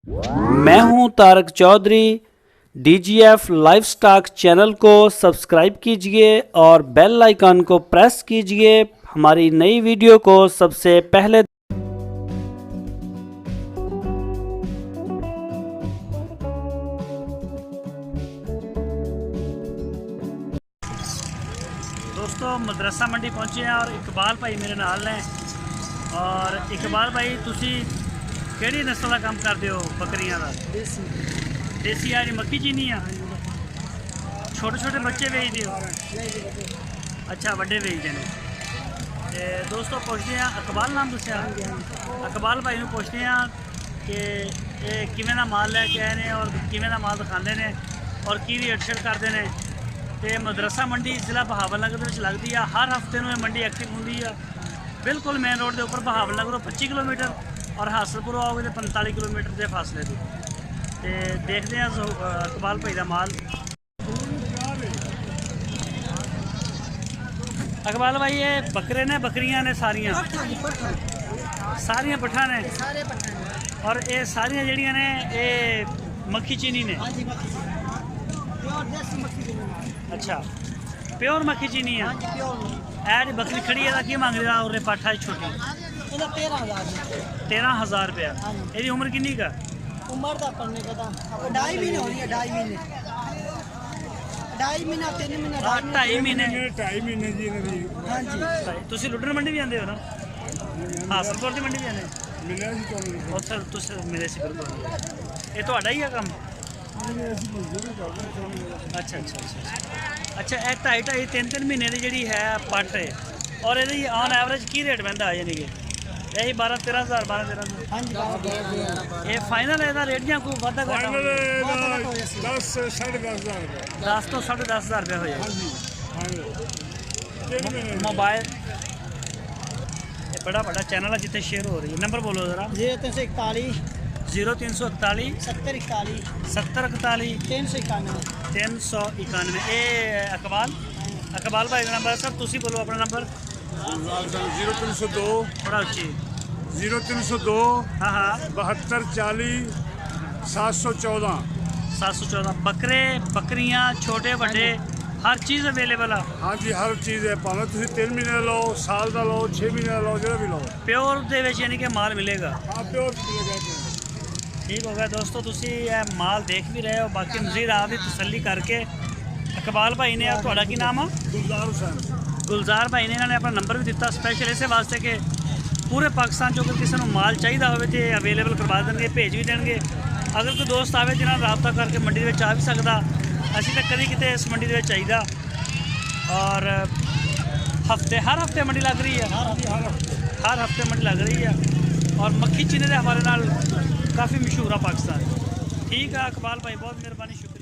मैं हूं Tarak Chaudhary. DGF livestock channel को सब्सक्राइब कीजिए और बेल आइकन को प्रेस कीजिए हमारी नई वीडियो को सबसे पहले। दोस्तों मदरसा मंडी पहुंचे हैं और इकबाल भाई मेरे नाल ने। और इकबाल भाई तुसी केड़ी नस्ल का काम करते हो? बकरियां का देसी यानी मक्की चीनी आ? छोटे छोटे बच्चे बेचते हो? अच्छा वड्डे बेचते हैं। तो दोस्तों पूछते हैं इकबाल नाम दस्या इकबाल भाई नूं पूछते हैं कि ये किवें दा माल लैके आए ने और किवें दा माल दिखाते हैं और की रेट शेट करते हैं। तो मदरसा मंडी जिला बहावलनगर लगती है। हर हफ्ते में मंडी एक्टिव होंगी है। बिल्कुल मेन रोड के उपर बहावलनगरों 25 किलोमीटर और हासलपुर आओगे तो 45 किलोमीटर के फासले से। तो देखते हैं इकबाल भाई का माल। इकबाल भाई ये बकरे ने बकरियां ने सारियां पट्ठा ने और ये सारियां जड़ियां ने ये मक्खी चीनी ने। अच्छा प्योर मक्खी चीनी है। जी बकरी खड़ी है की मांग रहा और पाठा छोटी 13,000 रुपया। ये उम्र कितनी का? उम्र का पढ़ने का 2.5 महीने हो रही है। 2.5 महीने 2.5 महीने जी। हाँ जी तुसी लुडन मंडी भी आते हो ना? हासलपुर की मंडी भी आते उत्थे तुस मिले सी बिल्कुल। ये तो ही है काम? अच्छा अच्छा अच्छा अच्छा। ये 2.5 3 महीने की जी है पट है और ये ऑन एवरेज की रेट बहता है? यानी कि यही 12-13 हज़ार 12-13 ये फाइनल है रेट या कोई वादा घाटा? 10 से 10.5 हज़ार 10 तो 10.5 हज़ार रुपया हो जाए। मोबाइल ये बड़ा बड़ा चैनल है जितने शेयर हो रही है। नंबर बोलो जरा। 0341 0341 70 41 70 41 391 391। ये इकबाल भाई का नंबर है सर। तुसी बोलो अपना नंबर। 0302 थोड़ा उच्ची। 0302 हाँ हाँ 72 40 714 714। बकरे बकरियां छोटे बड़े हर चीज़ अवेलेबल है। हाँ जी हर चीज़ है। भावें तुम 3 महीने लो साल का लो 6 महीने का लो जो भी लो प्योर दे विच यानी कि माल मिलेगा। हाँ प्योर मिलेगा। ठीक हो गया दोस्तों तुसी माल देख भी रहे हो। बाकी मज़ीद आप भी तसल्ली करके इकबाल भाई ने थोड़ा की नाम है गुलजार भाई ने इन्होंने अपना नंबर भी दिता स्पैशल इस वास्ते कि पूरे पाकिस्तान चो अगर किसी को माल चाहिए हो तो अवेलेबल करवा देंगे भेज भी देंगे। अगर कोई दोस्त आए जिन्होंने रबता करके मंडी में आ भी सकता। असी तो कभी कितने इस मंडी में चाहिए और हर हफ्ते मंडी लग रही है। हर हफ्ते मंडी लग रही है और मक्खी चीनी के हवाले नाल काफ़ी मशहूर है पाकिस्तान। ठीक है इकबाल भाई बहुत मेहरबानी शुक्रिया।